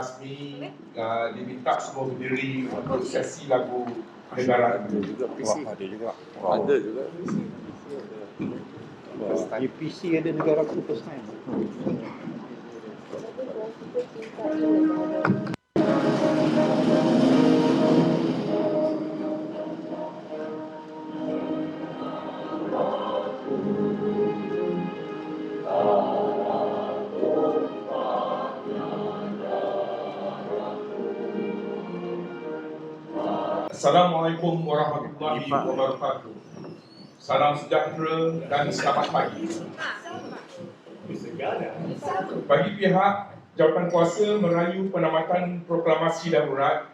Rasmi diminta semua berdiri untuk sesi lagu negara ini. Wah, ada juga. Ada juga. Wah, UPC ada negara aku first time. Assalamualaikum warahmatullahi wabarakatuh. Salam sejahtera dan selamat pagi. Bagi pihak jawatan kuasa merayu penamatan proklamasi darurat,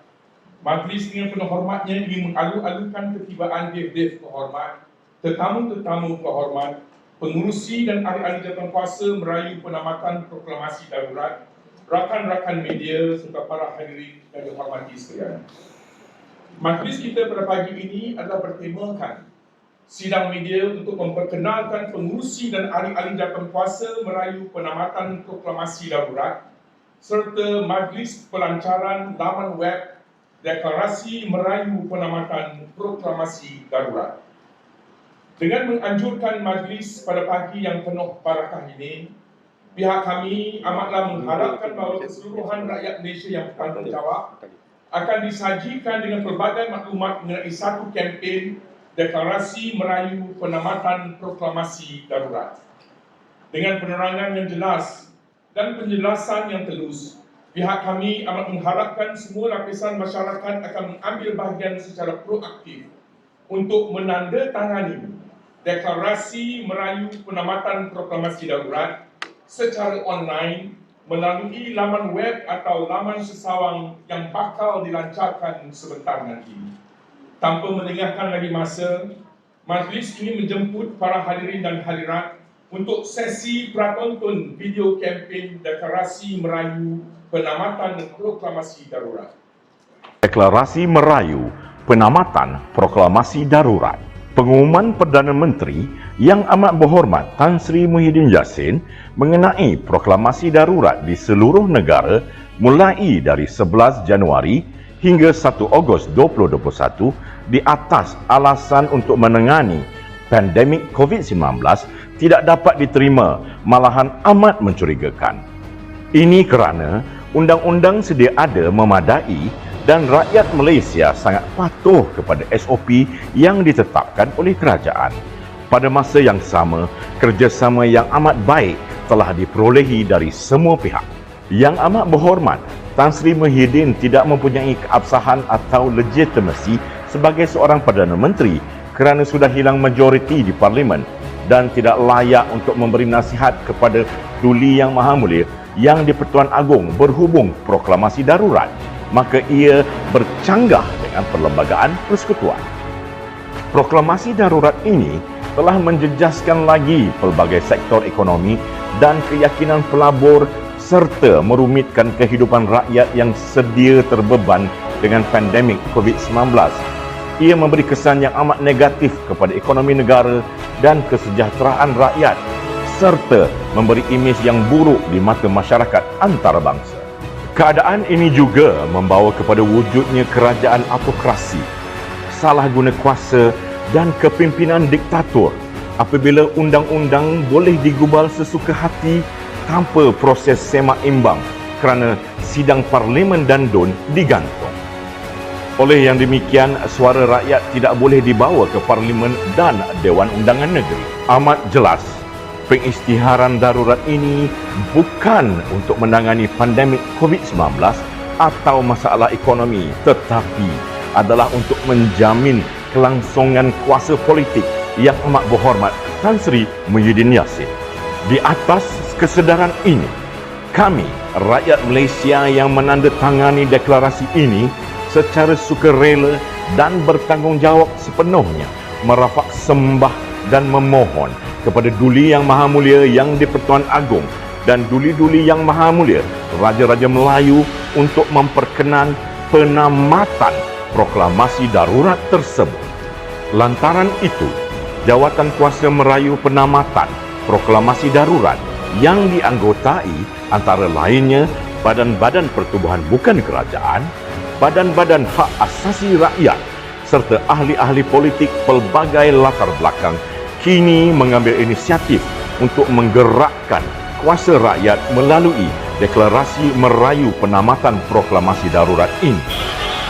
Majlis dengan penuh hormatnya ingin mengalu-alukan ketibaan dev-dev kehormat, tetamu-tetamu kehormat, pengurusi dan ahli-ahli jawatan kuasa merayu penamatan proklamasi darurat, rakan-rakan media serta para hadirin yang dihormati sekalian. Majlis kita pada pagi ini adalah bertemakan sidang media untuk memperkenalkan pengurusi dan ahli-ahli jawatan kuasa merayu penamatan proklamasi darurat serta majlis pelancaran laman web deklarasi merayu penamatan proklamasi darurat. Dengan menganjurkan majlis pada pagi yang penuh barakah ini, pihak kami amatlah mengharapkan bahawa keseluruhan rakyat Malaysia yang bertanggungjawab akan disajikan dengan pelbagai maklumat mengenai satu kempen deklarasi merayu penamatan proklamasi darurat. Dengan penerangan yang jelas dan penjelasan yang telus, pihak kami amat mengharapkan semua lapisan masyarakat akan mengambil bahagian secara proaktif untuk menandatangani deklarasi merayu penamatan proklamasi darurat secara online melalui laman web atau laman sesawang yang bakal dilancarkan sebentar nanti. Tanpa melengahkan lagi masa, majlis ini menjemput para hadirin dan hadirat untuk sesi pratonton video kempen deklarasi merayu penamatan proklamasi darurat. Deklarasi merayu penamatan proklamasi darurat. Pengumuman Perdana Menteri Yang Amat Berhormat Tan Sri Muhyiddin Yassin mengenai proklamasi darurat di seluruh negara mulai dari 11 Januari hingga 1 Ogos 2021 di atas alasan untuk menangani pandemik COVID-19 tidak dapat diterima, malahan amat mencurigakan. Ini kerana undang-undang sedia ada memadai dan rakyat Malaysia sangat patuh kepada SOP yang ditetapkan oleh kerajaan. Pada masa yang sama, kerjasama yang amat baik telah diperolehi dari semua pihak. Yang amat berhormat, Tan Sri Muhyiddin tidak mempunyai keabsahan atau legitimasi sebagai seorang Perdana Menteri kerana sudah hilang majoriti di Parlimen dan tidak layak untuk memberi nasihat kepada Duli Yang Maha Mulia yang di-Pertuan Agong berhubung proklamasi darurat. Maka ia bercanggah dengan Perlembagaan Persekutuan. Proklamasi darurat ini telah menjejaskan lagi pelbagai sektor ekonomi dan keyakinan pelabur serta merumitkan kehidupan rakyat yang sedia terbeban dengan pandemik COVID-19. Ia memberi kesan yang amat negatif kepada ekonomi negara dan kesejahteraan rakyat serta memberi imej yang buruk di mata masyarakat antarabangsa. Keadaan ini juga membawa kepada wujudnya kerajaan autokrasi, salah guna kuasa dan kepimpinan diktator apabila undang-undang boleh digubal sesuka hati tanpa proses semak imbang kerana sidang Parlimen dan DUN digantung. Oleh yang demikian, suara rakyat tidak boleh dibawa ke Parlimen dan Dewan Undangan Negeri. Amat jelas, pengisytiharan darurat ini bukan untuk menangani pandemik COVID-19 atau masalah ekonomi, tetapi adalah untuk menjamin kelangsungan kuasa politik yang amat berhormat Tan Sri Muhyiddin Yassin. Di atas kesedaran ini, kami, rakyat Malaysia yang menandatangani deklarasi ini secara sukarela dan bertanggungjawab sepenuhnya merafak sembah dan memohon kepada Duli Yang Maha Mulia Yang di-Pertuan Agong dan Duli-Duli Yang Maha Mulia Raja-Raja Melayu untuk memperkenan penamatan proklamasi darurat tersebut. Lantaran itu, jawatan kuasa merayu penamatan proklamasi darurat yang dianggotai antara lainnya badan-badan pertubuhan bukan kerajaan, badan-badan hak asasi rakyat serta ahli-ahli politik pelbagai latar belakang kini mengambil inisiatif untuk menggerakkan kuasa rakyat melalui deklarasi merayu penamatan proklamasi darurat ini.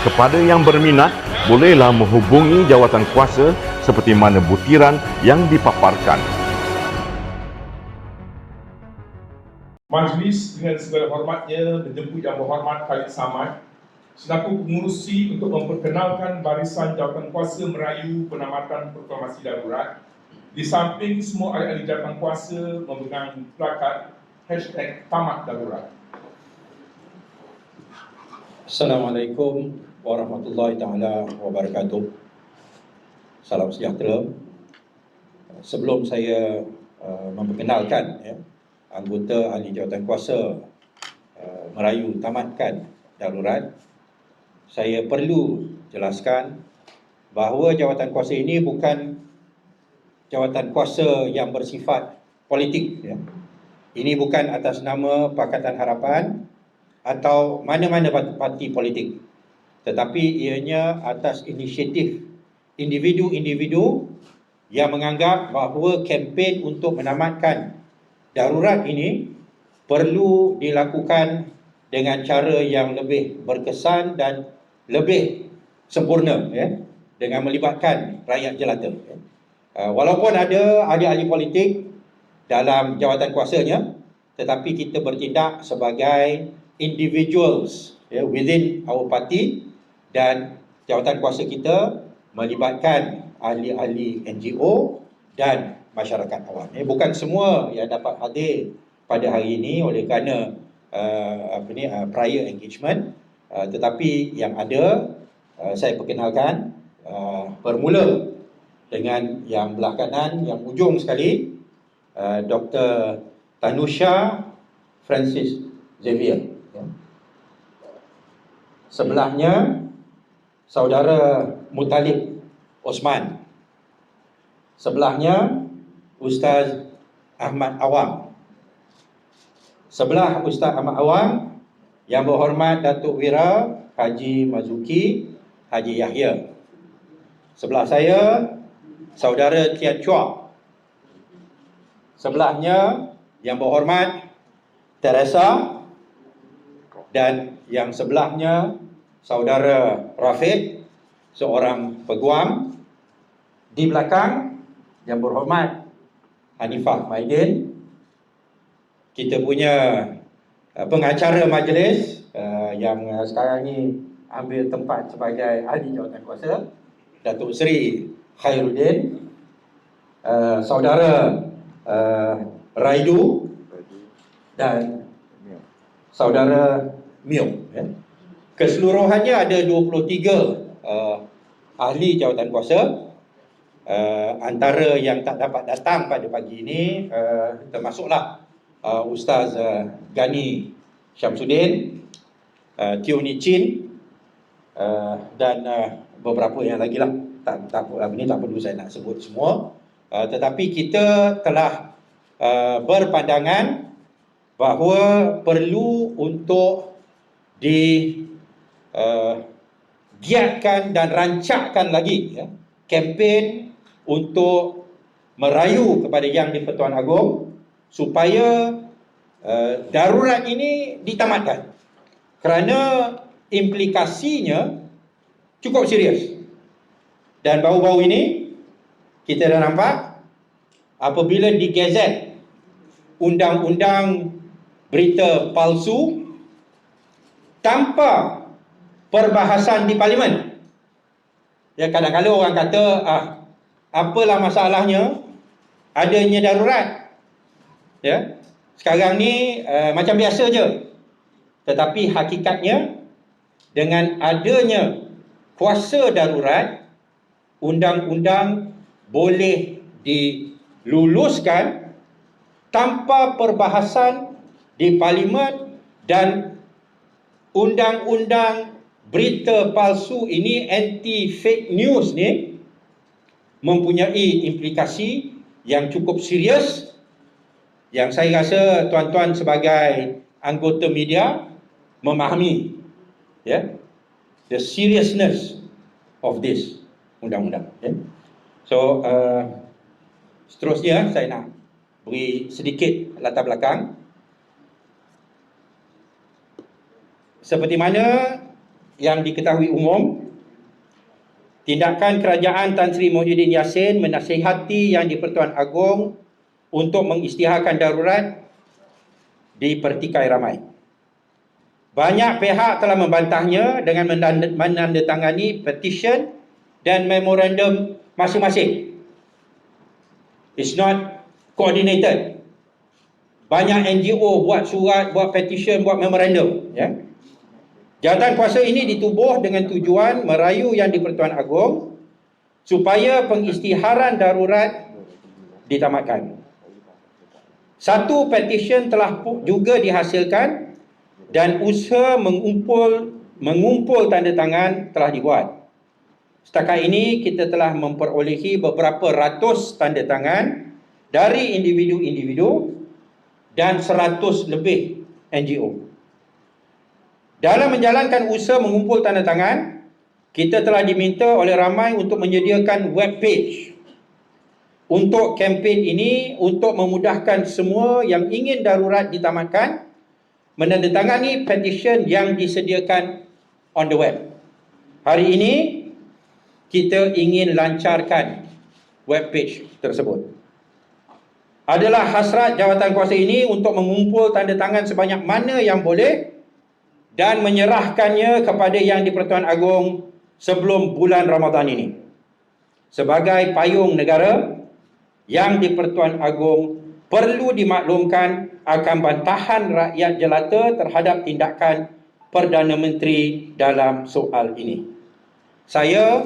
Kepada yang berminat, bolehlah menghubungi jawatan kuasa seperti mana butiran yang dipaparkan. Majlis dengan segala hormatnya menjemput Yang Berhormat Khalid Samad selaku pengurusi untuk memperkenalkan barisan jawatan kuasa merayu penamatan proklamasi darurat. Di samping semua ahli-ahli jawatan kuasa memegang plakat #TamatDarurat. Assalamualaikum warahmatullahi taala wabarakatuh. Salam sejahtera. Sebelum saya memperkenalkan anggota ahli jawatan kuasa merayu tamatkan darurat, saya perlu jelaskan bahawa jawatan kuasa ini bukan jawatan kuasa yang bersifat politik. Ini bukan atas nama Pakatan Harapan atau mana-mana parti politik, tetapi ianya atas inisiatif individu-individu yang menganggap bahawa kempen untuk menamatkan darurat ini perlu dilakukan dengan cara yang lebih berkesan dan lebih sempurna, dengan melibatkan rakyat jelata. Walaupun ada ahli-ahli politik dalam jawatan kuasanya, tetapi kita bertindak sebagai individuals within our party, dan jawatan kuasa kita melibatkan ahli-ahli NGO dan masyarakat awam. Bukan semua yang dapat hadir pada hari ini oleh kerana prior engagement, tetapi yang ada saya perkenalkan, bermula dengan yang belah kanan, yang ujung sekali, Dr. Tanusha Francis Xavier. Sebelahnya Saudara Mutalib Osman. Sebelahnya Ustaz Ahmad Awang. Sebelah Ustaz Ahmad Awang, Yang Berhormat Datuk Wira Haji Mazuki Haji Yahya. Sebelah saya Saudara Tian Chua. Sebelahnya Yang Berhormat Teresa, dan yang sebelahnya Saudara Rafiq, seorang peguam. Di belakang Yang Berhormat Hanifah Maidin, kita punya pengacara majlis yang sekarang ni ambil tempat sebagai ahli jawatan kuasa, Datuk Seri Khairuddin, Saudara Raidu dan Saudara Mio. Keseluruhannya ada 23 ahli jawatan kuasa. Antara yang tak dapat datang pada pagi ini termasuklah Ustaz Gani Syamsuddin, Teo Ni Chin, dan beberapa yang lagi lah. Tak perlu saya nak sebut semua. Tetapi kita telah berpandangan bahawa perlu untuk digiatkan dan rancakkan lagi kempen untuk merayu kepada Yang di-Pertuan Agong supaya darurat ini ditamatkan, kerana implikasinya cukup serius. Dan baru-baru ini kita dah nampak apabila digazet undang-undang berita palsu tanpa perbahasan di Parlimen. Kadang-kadang orang kata, apalah masalahnya adanya darurat. Sekarang ni macam biasa je. Tetapi hakikatnya dengan adanya kuasa darurat, undang-undang boleh diluluskan tanpa perbahasan di Parlimen, dan undang-undang berita palsu ini, anti fake news ni, mempunyai implikasi yang cukup serius, yang saya rasa tuan-tuan sebagai anggota media memahami the seriousness of this undang-undang. So seterusnya saya nak beri sedikit latar belakang. Seperti mana yang diketahui umum, tindakan kerajaan Tan Sri Muhyiddin Yassin menasihati Yang di-Pertuan Agong untuk mengisytiharkan darurat dipertikai ramai. Banyak pihak telah membantahnya dengan menandatangani petition dan memorandum masing-masing. It's not coordinated. Banyak NGO buat surat, buat petition, buat memorandum. Jawatan kuasa ini ditubuh dengan tujuan merayu Yang di-Pertuan Agong supaya pengisytiharan darurat ditamatkan. Satu petition telah juga dihasilkan dan usaha mengumpul tanda tangan telah dibuat. Setakat ini kita telah memperolehi beberapa ratus tanda tangan dari individu-individu dan 100 lebih NGO. Dalam menjalankan usaha mengumpul tanda tangan, kita telah diminta oleh ramai untuk menyediakan web page untuk kempen ini untuk memudahkan semua yang ingin darurat ditamatkan menandatangani petition yang disediakan on the web. Hari ini kita ingin lancarkan web page tersebut. Adalah hasrat jawatan kuasa ini untuk mengumpul tanda tangan sebanyak mana yang boleh dan menyerahkannya kepada Yang di-Pertuan Agong sebelum bulan Ramadan ini. Sebagai payung negara, Yang di-Pertuan Agong perlu dimaklumkan akan bantahan rakyat jelata terhadap tindakan Perdana Menteri dalam soal ini. Saya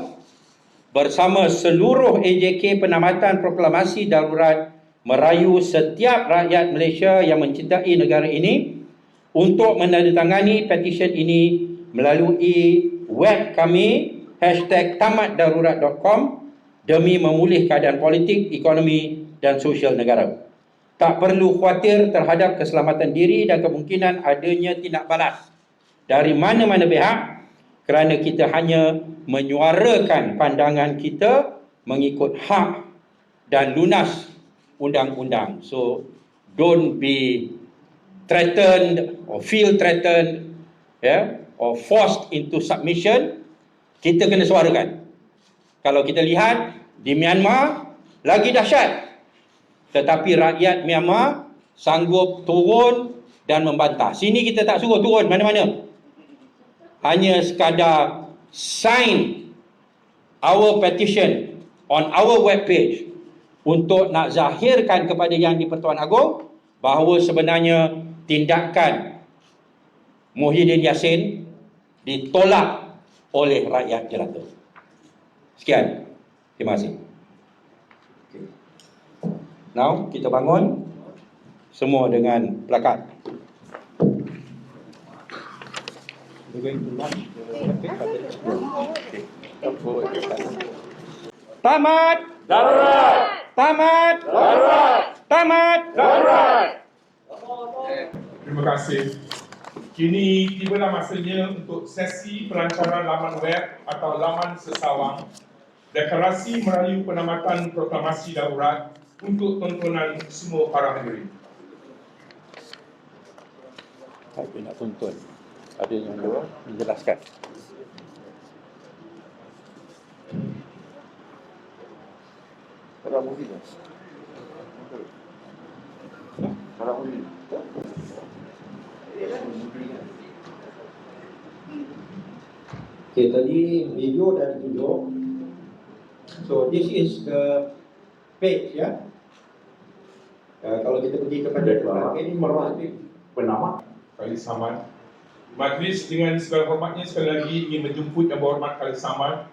bersama seluruh AJK Penamatan Proklamasi Darurat merayu setiap rakyat Malaysia yang mencintai negara ini untuk menandatangani petition ini melalui web kami #tamatdarurat.com demi memulih keadaan politik, ekonomi dan sosial negara. Tak perlu khawatir terhadap keselamatan diri dan kemungkinan adanya tindak balas dari mana-mana pihak kerana kita hanya menyuarakan pandangan kita mengikut hak dan lunas undang-undang. So don't be threatened or feel threatened or forced into submission. Kita kena suarakan. Kalau kita lihat di Myanmar lagi dahsyat, tetapi rakyat Myanmar sanggup turun dan membantah. Sini kita tak suruh turun mana-mana, hanya sekadar sign our petition on our web page untuk nak zahirkan kepada Yang di-Pertuan Agong bahawa sebenarnya tindakan Muhyiddin Yassin ditolak oleh rakyat jelata. Sekian. Terima kasih. Now, kita bangun semua dengan plakat. Tamat darurat. Tamat darurat. Tamat darurat. Terima kasih. Kini tibalah masanya untuk sesi pelancaran laman web atau laman sesawang Deklarasi Merayu Penamatan Proklamasi Darurat untuk tontonan semua para hadirin. Tapi nak tuntun. Ada yang menjelaskan. Kalau mungkin. Kalau mungkin. Okay, tadi video dah ditunjuk. So this is the page kalau kita pergi kepada ini Penamat Khalid Samad. Majlis dengan segala hormatnya sekali lagi ingin menjemput Yang Berhormat Khalid Samad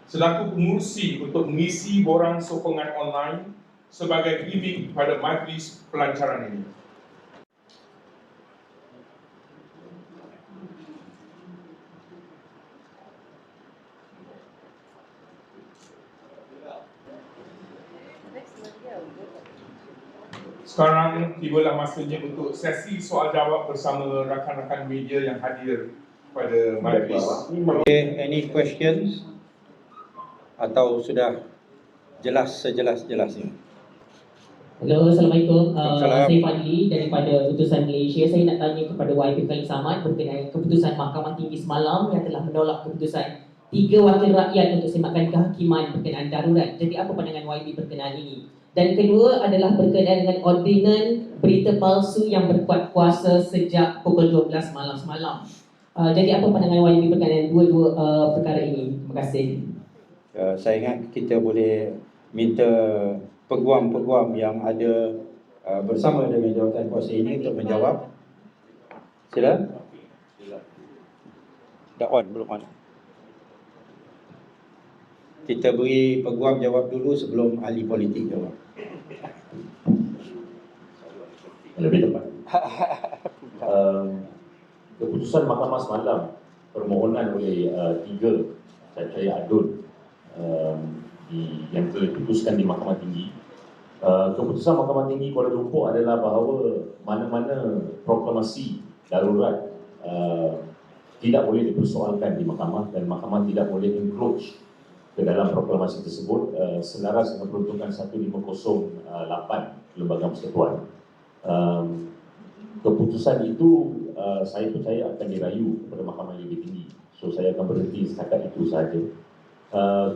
selaku pengurusi untuk mengisi borang sokongan online sebagai gimmick pada majlis pelancaran ini. Sekarang tibalah masanya untuk sesi soal jawab bersama rakan-rakan media yang hadir pada majlis. Okay, any questions? Atau sudah jelas sejelas-jelasnya? Hello, Assalamualaikum. Waalaikumsalam. Saya Fadli daripada Utusan Malaysia. Saya nak tanya kepada YB Khalid Samad berkenaan keputusan Mahkamah Tinggi semalam yang telah menolak keputusan 3 wakil rakyat untuk semakan kehakiman berkenaan darurat. Jadi apa pandangan YB berkenaan ini? Dan kedua adalah berkenaan dengan ordinan berita palsu yang berkuat kuasa sejak pukul 12 malam semalam. Jadi apa pandangan YB berkenaan dua-dua perkara ini? Terima kasih. Saya ingat kita boleh minta peguam-peguam yang ada bersama dengan jawatan kuasa ini untuk menjawab. Sila. Dah on, belum on. Kita beri peguam jawab dulu sebelum ahli politik jawab. Lebih tepat. Keputusan Mahkamah semalam, permohonan oleh 3 saya adun yang telah diputuskan di Mahkamah Tinggi. Keputusan Mahkamah Tinggi Kuala Lumpur adalah bahawa mana-mana proklamasi darurat tidak boleh dipersoalkan di mahkamah dan mahkamah tidak boleh encroach ke dalam proklamasi tersebut selaras dengan peruntukan 1508 Lembaga Persekutuan. Keputusan itu saya percaya akan dirayu kepada mahkamah yang lebih tinggi. So saya akan berhenti setakat itu sahaja.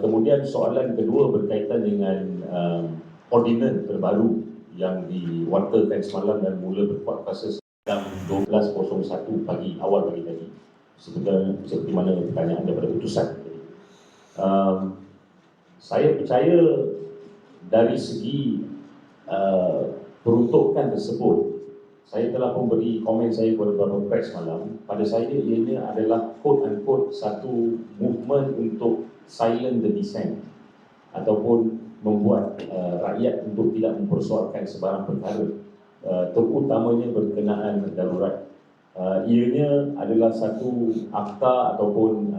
Kemudian soalan kedua berkaitan dengan ordinan terbaru yang diwartakan semalam dan mula berkuat kuasa jam 12.01 awal pagi tadi, seperti mana pertanyaan daripada putusan. Saya percaya dari segi peruntukan tersebut, saya telah memberi komen saya kepada beberapa press malam. Pada saya ianya adalah quote-unquote satu movement untuk silent the dissent ataupun membuat rakyat untuk tidak mempersoalkan sebarang perkara, terutamanya berkenaan darurat. Ianya adalah satu akta ataupun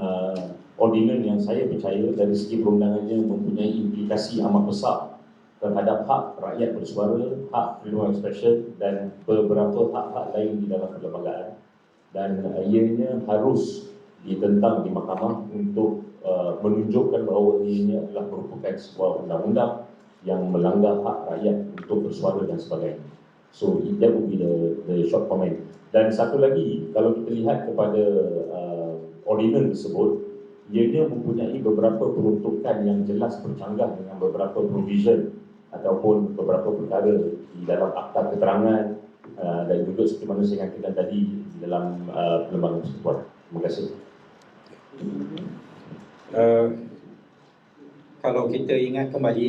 ordinan yang saya percaya dari segi perundangannya mempunyai implikasi amat besar terhadap hak rakyat bersuara, hak freedom of expression dan beberapa hak-hak lain di dalam perlembagaan, dan ianya harus ditentang di mahkamah untuk menunjukkan bahawa ianya adalah merupakan sebuah undang-undang yang melanggar hak rakyat untuk bersuara dan sebagainya. So that would be the short comment. Dan satu lagi, kalau kita lihat kepada ordinan tersebut, ianya mempunyai beberapa peruntukan yang jelas bercanggah dengan beberapa provision ataupun beberapa perkara di dalam akta keterangan dan juga seperti mana saya katakan tadi di dalam perlembagaan persekutuan. Terima kasih. Kalau kita ingat kembali,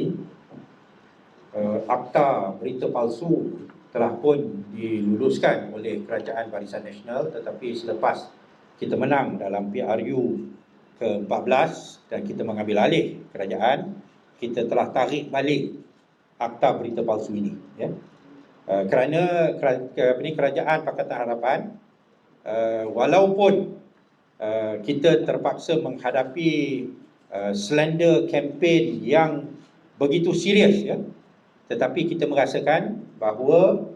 akta berita palsu telah pun diluluskan oleh Kerajaan Barisan Nasional, tetapi selepas kita menang dalam PRU ke-14 dan kita mengambil alih kerajaan, kita telah tarik balik akta berita palsu ini, ya. Kerana Kerajaan Pakatan Harapan, walaupun kita terpaksa menghadapi slender campaign yang begitu serius, ya, tetapi kita merasakan bahawa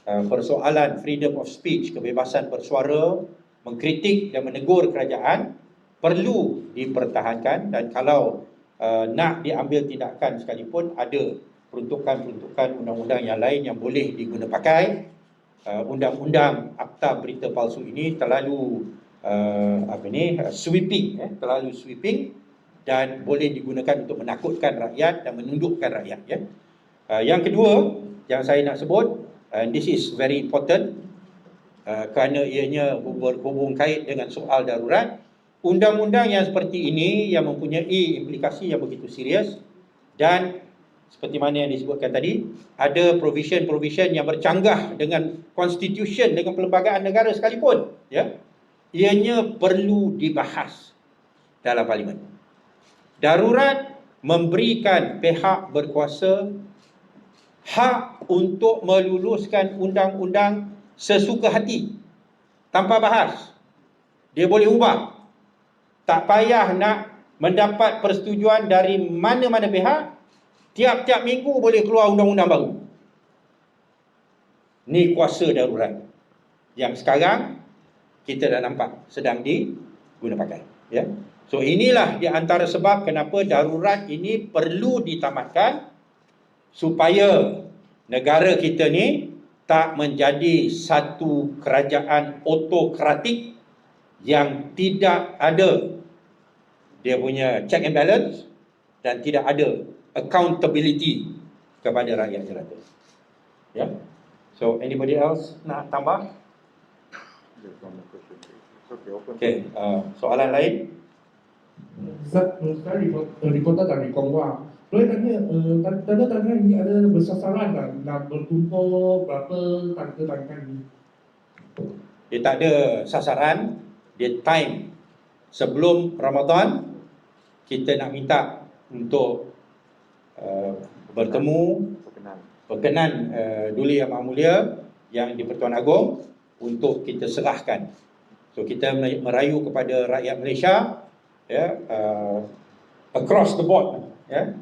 persoalan freedom of speech, kebebasan bersuara, mengkritik dan menegur kerajaan perlu dipertahankan, dan kalau nak diambil tindakan sekalipun, ada peruntukan-peruntukan undang-undang yang lain yang boleh diguna pakai. Undang-undang akta berita palsu ini terlalu sweeping, terlalu sweeping dan boleh digunakan untuk menakutkan rakyat dan menundukkan rakyat, ya. Yang kedua yang saya nak sebut, and this is very important, kerana ianya berhubung kait dengan soal darurat, undang-undang yang seperti ini yang mempunyai implikasi yang begitu serius dan seperti mana yang disebutkan tadi, ada provision-provision yang bercanggah dengan constitution, dengan perlembagaan negara sekalipun, ya, ianya perlu dibahas dalam parlimen. Darurat memberikan pihak berkuasa hak untuk meluluskan undang-undang sesuka hati tanpa bahas. Dia boleh ubah, tak payah nak mendapat persetujuan dari mana-mana pihak. Tiap-tiap minggu boleh keluar undang-undang baru. Ni kuasa darurat yang sekarang kita dah nampak sedang diguna pakai, ya. So inilah di antara sebab kenapa darurat ini perlu ditamatkan supaya negara kita ni tak menjadi satu kerajaan autokratik yang tidak ada dia punya check and balance dan tidak ada accountability kepada rakyat jelata. Ya. So anybody else nak tambah? Okay, soalan lain? Saya reporter dari Kongwa. Boleh tanya, tanda tangan ini ada bersasaran tak? Nak berkumpul berapa tanda tangan ini? Dia tak ada sasaran, dia time. Sebelum Ramadan, kita nak minta untuk bertemu berkenan Duli Yang Maha Mulia yang di Pertuan Agong untuk kita serahkan. So kita merayu kepada rakyat Malaysia, ya, across the board, ya,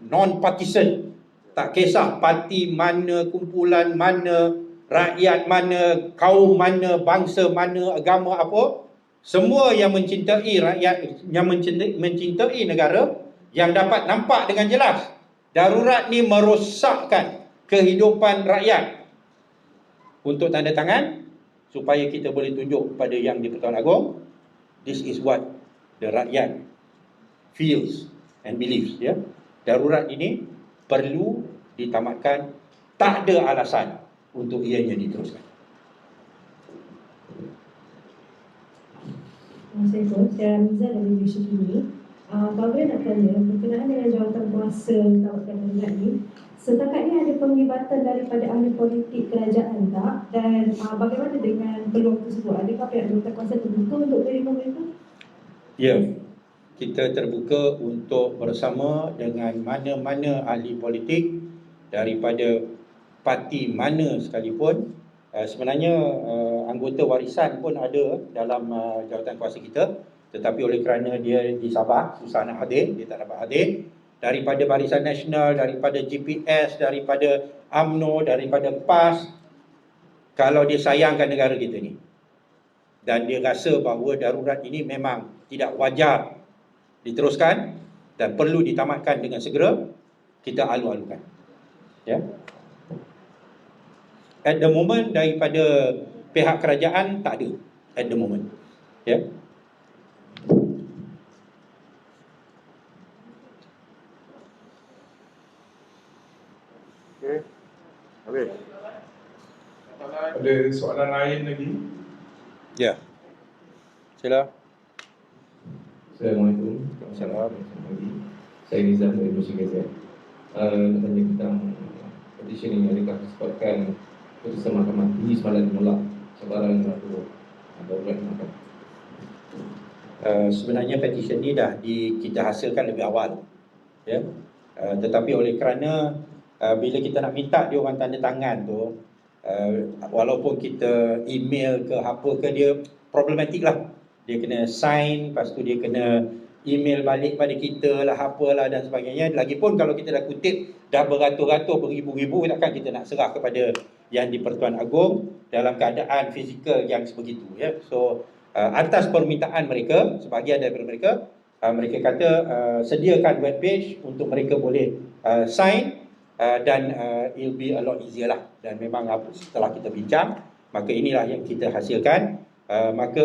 non-partisan, tak kisah parti mana, kumpulan mana, rakyat mana, kaum mana, bangsa mana, agama apa, semua yang mencintai rakyat, yang mencintai negara, yang dapat nampak dengan jelas darurat ni merosakkan kehidupan rakyat, untuk tanda tangan supaya kita boleh tunjuk kepada yang di Pertuan Agong, this is what the rakyat feels and believes, ya. Darurat ini perlu ditamatkan, tak ada alasan untuk ianya diteruskan. Assalamualaikum, saya Ramiza dari Malaysia Kini. Kalau boleh nak tanya, berkenaan dengan jawatan kuasa tamatkan darurat ni, setakat ni ada penglibatan daripada ahli politik kerajaan tak? Dan bagaimana dengan peluang tersebut? Adakah pihak jawatan kuasa terbuka untuk menerima mereka? Ya, kita terbuka untuk bersama dengan mana-mana ahli politik daripada parti mana sekalipun. Sebenarnya anggota warisan pun ada dalam jawatan kuasa kita, tetapi oleh kerana dia di Sabah susah nak hadir, dia tak dapat hadir. Daripada Barisan Nasional, daripada GPS, daripada UMNO, daripada PAS, kalau dia sayangkan negara kita ni dan dia rasa bahawa darurat ini memang tidak wajar diteruskan dan perlu ditamatkan dengan segera, kita alu-alukan, ya. At the moment daripada pihak kerajaan tak ada at the moment, ya. Okey. Habis. Ada soalan lain lagi? Ya. Sila. Assalamualaikum. Assalamualaikum. Saya Nizam dari Malaysia Gazette. Nak tanya tentang petisi ini, adakah disebabkan keputusan Mahkamah Tinggi semalam menolak cabaran untuk darurat makan? Sebenarnya petisi ni dah kita hasilkan lebih awal, ya. Tetapi oleh kerana bila kita nak minta dia orang tanda tangan tu, walaupun kita email ke apa ke, dia problematik lah. Dia kena sign, lepas tu dia kena email balik pada kita lah, apalah dan sebagainya. Lagipun kalau kita dah kutip dah beratus-ratus, beribu-ribu, takkan kita nak serah kepada yang di Pertuan Agong dalam keadaan fizikal yang sebegitu, ya. So atas permintaan mereka, sebahagian daripada mereka, mereka kata sediakan web page untuk mereka boleh sign, dan it'll be a lot easier lah. Dan memang setelah kita bincang, maka inilah yang kita hasilkan. Maka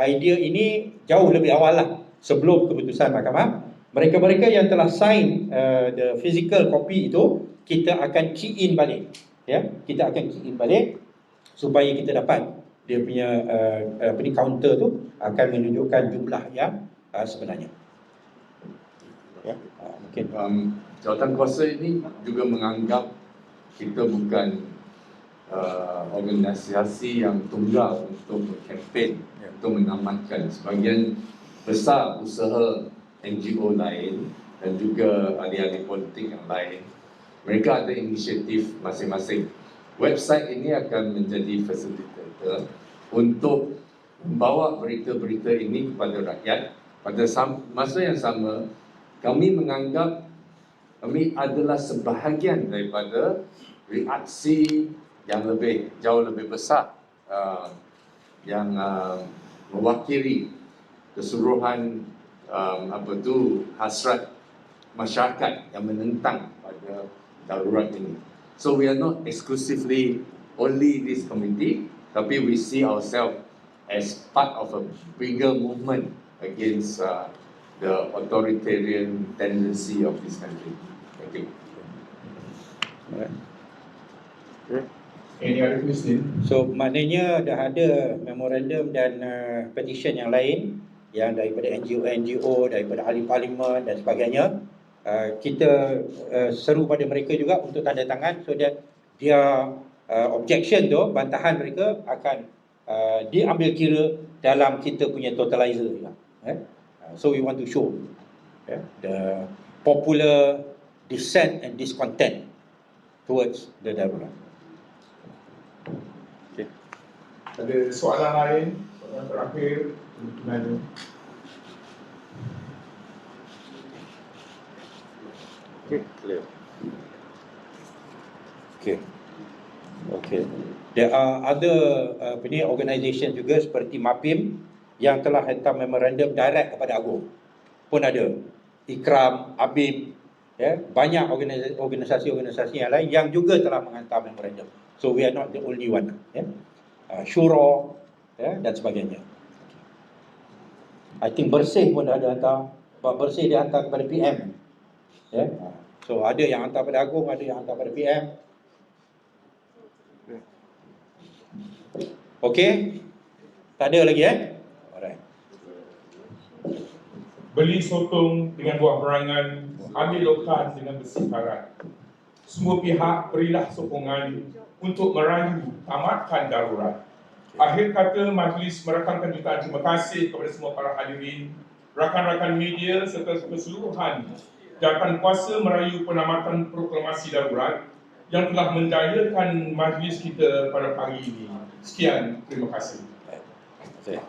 idea ini jauh lebih awal lah, sebelum keputusan mahkamah. Mereka-mereka yang telah sign the physical copy itu, kita akan key in balik, ya. Kita akan key in balik supaya kita dapat dia punya counter tu akan menunjukkan jumlah yang sebenarnya, ya. Mungkin jawatan kuasa ini juga menganggap kita bukan organisasi yang tunggal untuk berkempen, untuk menamatkan. Sebahagian besar usaha NGO lain dan juga ahli-ahli politik yang lain, mereka ada inisiatif masing-masing. Website ini akan menjadi fasilitator untuk membawa berita-berita ini kepada rakyat. Pada masa yang sama, kami menganggap kami adalah sebahagian daripada reaksi yang jauh lebih besar yang mewakili keseluruhan hasrat masyarakat yang menentang pada darurat ini. So we are not exclusively only this committee, tapi we see ourselves as part of a bigger movement against the authoritarian tendency of this country. Thank you. Any other question? So maknanya dah ada memorandum dan petition yang lain yang daripada NGO, daripada ahli parlimen dan sebagainya. Kita seru pada mereka juga untuk tanda tangan so that dia objection tu, bantahan mereka akan diambil kira dalam kita punya totalizer juga. So we want to show the popular dissent and discontent towards the darurat. Ada soalan lain? Soalan terakhir kemungkinan. Okay, clear. Okay. There are other organisation juga seperti MAPIM yang telah hantar memorandum direct kepada Agong. Pun ada. IKRAM, ABIM, banyak organisasi-organisasi yang lain yang juga telah menghantar memorandum. So we are not the only one. Syuro dan sebagainya. I think Bersih pun dah ada hantar. Bersih dia hantar kepada PM. So ada yang hantar pada Agong, ada yang hantar pada PM. Okey? Tak ada lagi Alright. Beli sotong dengan buah berangan, ambil lokan dengan besi karat. Semua pihak berilah sokongan untuk merayu tamatkan darurat. Akhir kata, majlis merakamkan jutaan terima kasih kepada semua para hadirin, rakan-rakan media serta keseluruhan jawatan kuasa merayu penamatan proklamasi darurat yang telah mendayakan majlis kita pada pagi ini. Sekian, terima kasih. Okay.